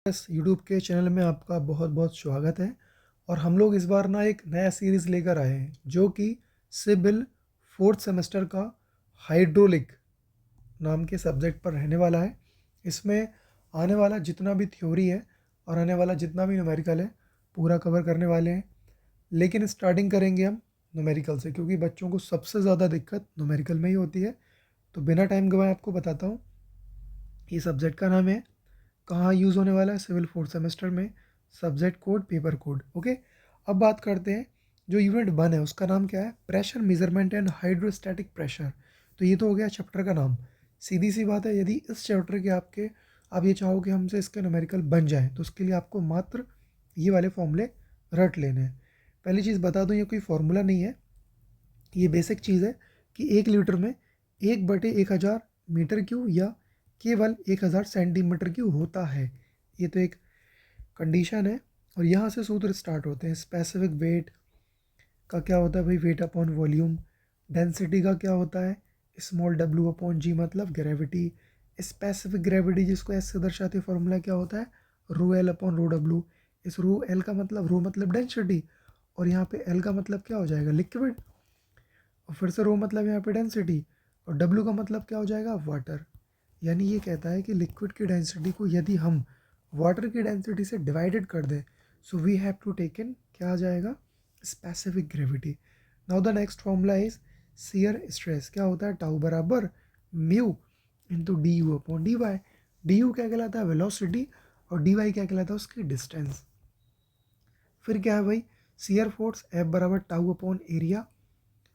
इस यूट्यूब के चैनल में आपका बहुत बहुत स्वागत है। और हम लोग इस बार ना एक नया सीरीज़ लेकर आए हैं जो कि सिविल फोर्थ सेमेस्टर का हाइड्रोलिक नाम के सब्जेक्ट पर रहने वाला है। इसमें आने वाला जितना भी थ्योरी है और आने वाला जितना भी न्यूमेरिकल है पूरा कवर करने वाले हैं। लेकिन स्टार्टिंग करेंगे हम न्यूमेरिकल से, क्योंकि बच्चों को सबसे ज़्यादा दिक्कत न्यूमेरिकल में ही होती है। तो बिना टाइम गवाए आपको बताता हूँ, ये सब्जेक्ट का नाम है, कहाँ यूज़ होने वाला है, सिविल फोर्थ सेमेस्टर में, subject code, paper code. Okay, अब बात करते हैं जो यूनिट 1 है उसका नाम क्या है, pressure measurement and hydrostatic pressure. तो ये तो हो गया चैप्टर का नाम। सीधी सी बात है, यदि इस चैप्टर के आप ये चाहो कि हमसे इसके न्यूमेरिकल बन जाए तो उसके लिए आपको मात्र ये वाले फॉर्मूले रट लेने हैं। पहली चीज़ बता दूँ, ये कोई फार्मूला नहीं है, ये बेसिक चीज़ है कि 1 लीटर में 1/1000 मीटर क्यूब या केवल 1000 सेंटीमीटर क्यूब होता है। ये तो एक कंडीशन है और यहाँ से सूत्र स्टार्ट होते हैं। स्पेसिफिक वेट का क्या होता है भाई, वेट अपॉन वॉल्यूम। डेंसिटी का क्या होता है, स्मॉल डब्ल्यू अपॉन जी, मतलब ग्रेविटी। स्पेसिफिक ग्रेविटी जिसको एस से दर्शाते, फॉर्मूला क्या होता है, रो एल अपॉन रो डब्ल्यू। इस रो एल का मतलब, रो मतलब डेंसिटी और यहाँ पे एल का मतलब क्या हो जाएगा, लिक्विड। और फिर से रो मतलब यहाँ पे डेंसिटी और डब्ल्यू का मतलब क्या हो जाएगा, वाटर। यानी ये कहता है कि लिक्विड की डेंसिटी को यदि हम वाटर की डेंसिटी से डिवाइडेड कर दें, so we have to take in, क्या आ जाएगा, specific gravity. Now the next formula is shear stress. क्या होता है, टाउ बराबर mu into D U upon D Y. D U क्या कहलाता है, वेलोसिटी, और डी वाई क्या कहलाता है, उसकी डिस्टेंस। फिर क्या है भाई, शियर फोर्स एफ बराबर टाउ अपॉन एरिया।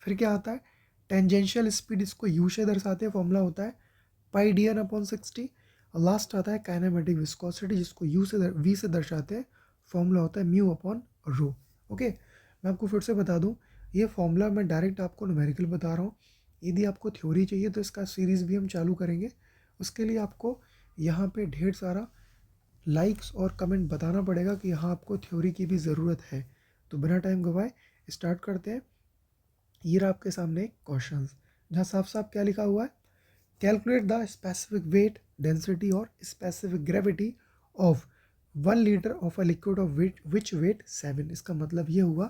फिर क्या आता है, टेंजेंशियल स्पीड, इसको यू से दर्शाते हैं, फॉर्मूला होता है पाई डी एन अपॉन 60। और लास्ट आता है काइनेमेटिक विस्कोसिटी, जिसको यू से वी से दर्शाते हैं, फॉर्मूला होता है म्यू अपॉन रो। ओके, मैं आपको फिर से बता दूं, ये फॉर्मूला मैं डायरेक्ट आपको न्यूमेरिकल बता रहा हूँ। यदि आपको थ्योरी चाहिए तो इसका सीरीज़ भी हम चालू करेंगे। उसके लिए आपको यहाँ पे ढेर सारा लाइक्स और कमेंट बताना पड़ेगा कि यहाँ आपको थ्योरी की भी ज़रूरत है। तो बिना टाइम गवाए स्टार्ट करते हैं। ये रहा आपके सामने क्वेश्चन, जहाँ साफ साफ क्या लिखा हुआ है, calculate the specific weight, density और specific gravity of 1 litre of a liquid of which weight 7। इसका मतलब ये हुआ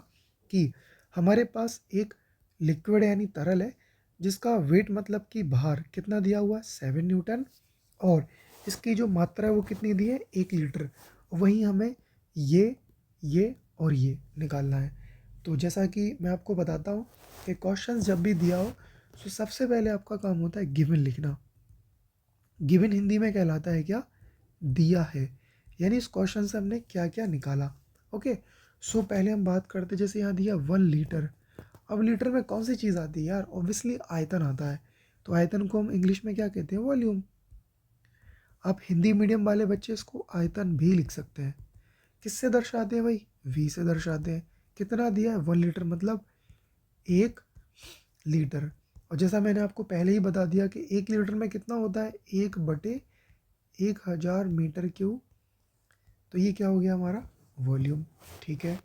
कि हमारे पास एक लिक्विड यानी तरल है जिसका वेट मतलब कि भार कितना दिया हुआ है, 7 न्यूटन, और इसकी जो मात्रा है वो कितनी दी है, 1 लीटर। वहीं हमें ये और ये निकालना है। तो जैसा कि मैं आपको बताता हूँ कि क्वेश्चन जब भी दिया हो तो सबसे पहले आपका काम होता है गिवन लिखना। गिवन हिंदी में कहलाता है क्या, दिया है। यानी इस क्वेश्चन से हमने क्या क्या निकाला। ओके, सो पहले हम बात करते, जैसे यहाँ दिया 1 लीटर। अब लीटर में कौन सी चीज़ आती है यार, ऑब्वियसली आयतन आता है। तो आयतन को हम इंग्लिश में क्या कहते हैं, वॉल्यूम। आप हिंदी मीडियम वाले बच्चे इसको आयतन भी लिख सकते हैं। किससे दर्शाते हैं भाई, वी से दर्शाते हैं। कितना दिया है, 1 लीटर, मतलब 1 लीटर। और जैसा मैंने आपको पहले ही बता दिया कि 1 लीटर में कितना होता है, 1/1000 मीटर क्यूब। तो ये क्या हो गया हमारा, वॉल्यूम। ठीक है,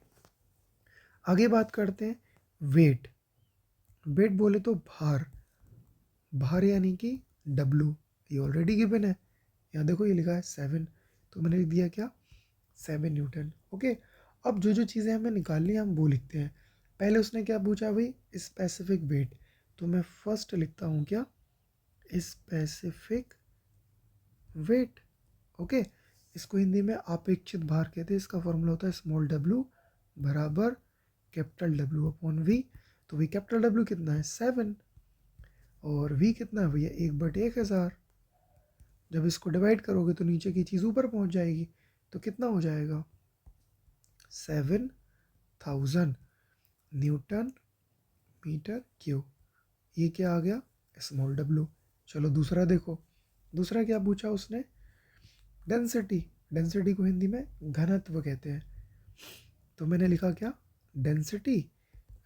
आगे बात करते हैं वेट। वेट बोले तो भार, भार यानी कि डब्लू, ये ऑलरेडी गिवन है। यहाँ देखो ये लिखा है 7, तो मैंने लिख दिया क्या, 7 न्यूटन। ओके, अब जो जो चीज़ें हमें निकालनी है हम वो लिखते हैं। पहले उसने क्या पूछा भाई, स्पेसिफिक वेट। तो मैं फर्स्ट लिखता हूँ क्या, स्पेसिफिक वेट। ओके, इसको हिंदी में अपेक्षित भार कहते हैं। इसका फॉर्मूला होता है स्मॉल डब्ल्यू बराबर कैपिटल डब्ल्यू अपॉन वी। तो वी कैपिटल डब्ल्यू कितना है, 7, और वी कितना है भैया, 1/1000। जब इसको डिवाइड करोगे तो नीचे की चीज़ ऊपर पहुंच जाएगी। तो कितना हो जाएगा, 7000 न्यूटन मीटर क्यूब। ये क्या आ गया, स्मॉल डब्ल्यू। चलो दूसरा देखो, दूसरा क्या पूछा उसने, डेंसिटी। डेंसिटी को हिंदी में घनत्व कहते हैं। तो मैंने लिखा क्या, डेंसिटी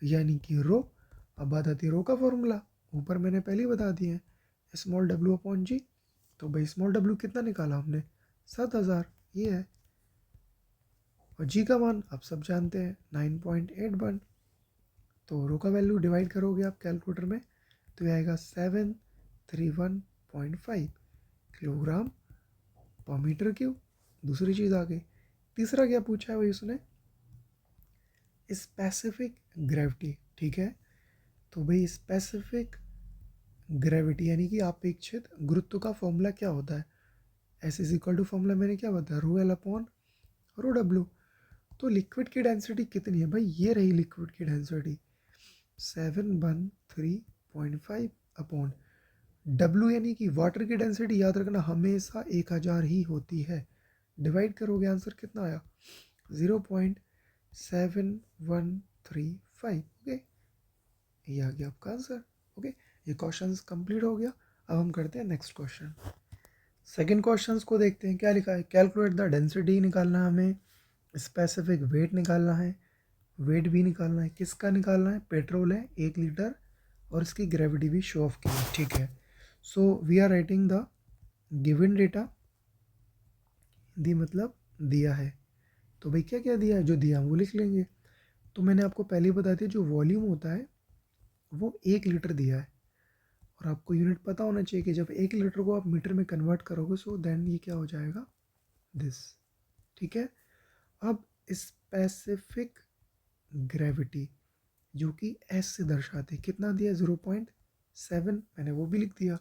यानी कि रो। अब बात आती है रो का फॉर्मूला, ऊपर मैंने पहले ही बता दिए हैं, स्मॉल डब्ल्यू अपॉन जी। तो भाई स्मॉल डब्ल्यू कितना निकाला हमने, 7000, ये है। और जी का मान आप सब जानते हैं, 9.81। तो रो का वैल्यू डिवाइड करोगे आप कैलकुलेटर में तो ये आएगा 731.5 किलोग्राम पर मीटर क्यूब। दूसरी चीज़ आ गई। तीसरा क्या पूछा है भाई उसने, स्पेसिफिक ग्रेविटी, ठीक है। तो भाई स्पेसिफिक ग्रेविटी यानी कि अपेक्षित गुरुत्व का फॉर्मूला क्या होता है, S is equal to formula मैंने क्या बताया, rho L upon rho W. तो लिक्विड की डेंसिटी कितनी है भाई, ये रही लिक्विड की डेंसिटी 713.5 अपॉन डब्ल्यू यानी कि वाटर की डेंसिटी याद रखना हमेशा 1000 ही होती है। डिवाइड करोगे आंसर कितना आया, 0.7135। ओके, ये आ गया आपका आंसर। ओके, ये क्वेश्चन कंप्लीट हो गया। अब हम करते हैं नेक्स्ट क्वेश्चन। सेकेंड क्वेश्चन को देखते हैं, क्या लिखा है, कैलकुलेट द डेंसिटी निकालना है हमें, स्पेसिफिक वेट निकालना है, वेट भी निकालना है, किसका निकालना है, पेट्रोल है 1 लीटर और इसकी ग्रेविटी भी शो ऑफ की है, ठीक है। So we are writing the given data, दी मतलब दिया है, तो भाई क्या क्या दिया है, जो दिया वो लिख लेंगे। तो मैंने आपको पहले ही बता दिया जो वॉल्यूम होता है वो 1 लीटर दिया है, और आपको यूनिट पता होना चाहिए कि जब 1 लीटर को आप मीटर में कन्वर्ट करोगे सो देन ये क्या हो जाएगा, दिस, ठीक है। अब स्पेसिफिक ग्रेविटी जो कि एस से दर्शाते, कितना दिया 0.7, मैंने वो भी लिख दिया।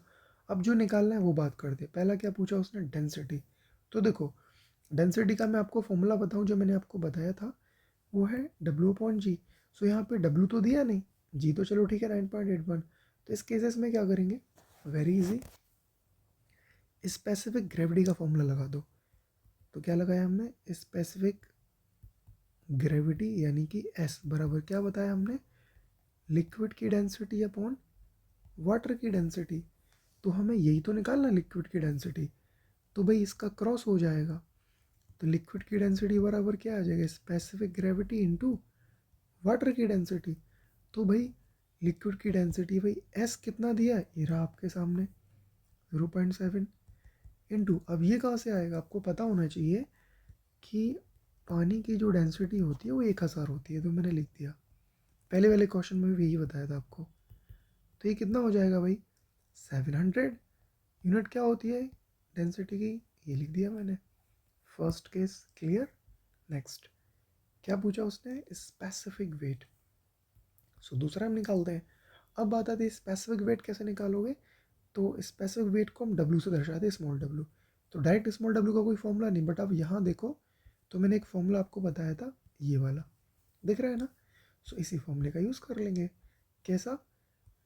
अब जो निकालना है वो बात करते, पहला क्या पूछा उसने, डेंसिटी। तो देखो डेंसिटी का मैं आपको फॉर्मूला बताऊं जो मैंने आपको बताया था, वो है डब्ल्यू अपॉन जी। सो यहाँ पे डब्ल्यू तो दिया नहीं, जी तो चलो ठीक है 9.81। तो इस केसेस में क्या करेंगे, वेरी इजी, स्पेसिफिक ग्रेविटी का फॉर्मूला लगा दो। तो क्या लगाया हमने, स्पेसिफिक ग्रेविटी यानी कि एस बराबर क्या बताया हमने, लिक्विड की डेंसिटी अपॉन वाटर की डेंसिटी। तो हमें यही तो निकालना लिक्विड की डेंसिटी, तो भाई इसका क्रॉस हो जाएगा। तो लिक्विड की डेंसिटी बराबर क्या आ जाएगा, स्पेसिफिक ग्रेविटी इनटू वाटर की डेंसिटी। तो भाई लिक्विड की डेंसिटी भाई एस कितना दिया है, ये रहा आपके सामने 0.7 इंटू, अब ये कहाँ से आएगा, आपको पता होना चाहिए कि पानी की जो डेंसिटी होती है वो 1000 होती है, तो मैंने लिख दिया, पहले वाले क्वेश्चन में भी यही बताया था आपको। तो ये कितना हो जाएगा भाई 700, यूनिट क्या होती है डेंसिटी की, ये लिख दिया मैंने। First case clear. नेक्स्ट क्या पूछा उसने, स्पेसिफिक वेट। सो दूसरा हम निकालते हैं। अब बात आती है स्पेसिफिक वेट कैसे निकालोगे, तो स्पेसिफिक वेट को हम डब्ल्यू से दर्शाते हैं, स्मॉल डब्ल्यू। तो डायरेक्ट स्मॉल डब्ल्यू का कोई फॉर्मूला नहीं, बट अब यहाँ देखो तो मैंने एक फॉर्मूला आपको बताया था, ये वाला दिख रहा है ना। सो इसी फॉर्मूले का यूज़ कर लेंगे, कैसा,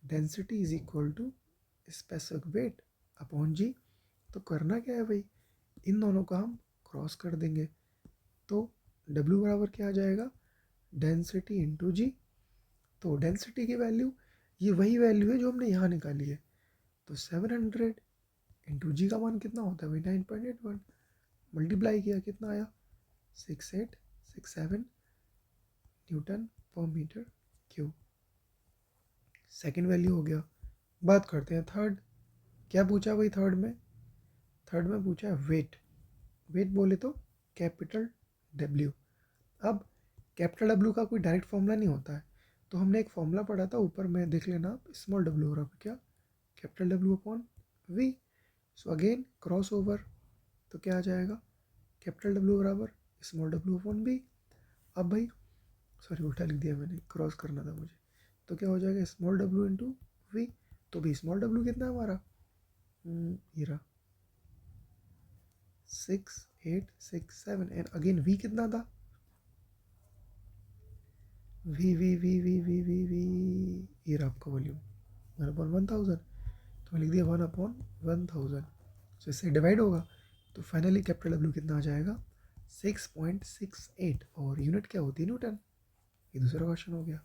density is equal to specific weight upon G. तो करना क्या है भाई, इन दोनों का हम क्रॉस कर देंगे, तो W बराबर क्या आ जाएगा, डेंसिटी इंटू जी। तो डेंसिटी की वैल्यू ये वही वैल्यू है जो हमने यहाँ निकाली है, तो 700 इंटू जी का मान कितना होता है भाई 9.81, मल्टीप्लाई किया कितना आया 6867 न्यूटन पर मीटर क्यूब। सेकेंड वैल्यू हो गया। बात करते हैं थर्ड, क्या पूछा भाई थर्ड में, थर्ड में पूछा है वेट। वेट बोले तो कैपिटल डब्ल्यू। अब कैपिटल डब्ल्यू का कोई डायरेक्ट फॉर्मूला नहीं होता है, तो हमने एक फॉर्मूला पढ़ा था ऊपर में, देख लेना आप, स्मॉल डब्ल्यू बराबर क्या, capital W upon V. So again cross over, तो क्या आ जाएगा, कैपिटल डब्ल्यू बराबर स्मॉल डब्ल्यू अपॉन बी। अब भाई सॉरी उल्टा लिख दिया मैंने, क्रॉस करना था मुझे, तो क्या हो जाएगा स्मॉल डब्ल्यू इंटू वी। तो भी स्मॉल डब्ल्यू कितना है हमारा, ये रहा 6867, एंड अगेन वी कितना था, वी ये रहा आपका वॉल्यूम 1/1000। तो मैं लिख दिया 1/1000। सो इससे डिवाइड होगा, तो फाइनली कैपिटल डब्ल्यू कितना आ जाएगा 6.68, और यूनिट क्या होती है न्यूटन। ये दूसरा क्वेश्चन हो गया।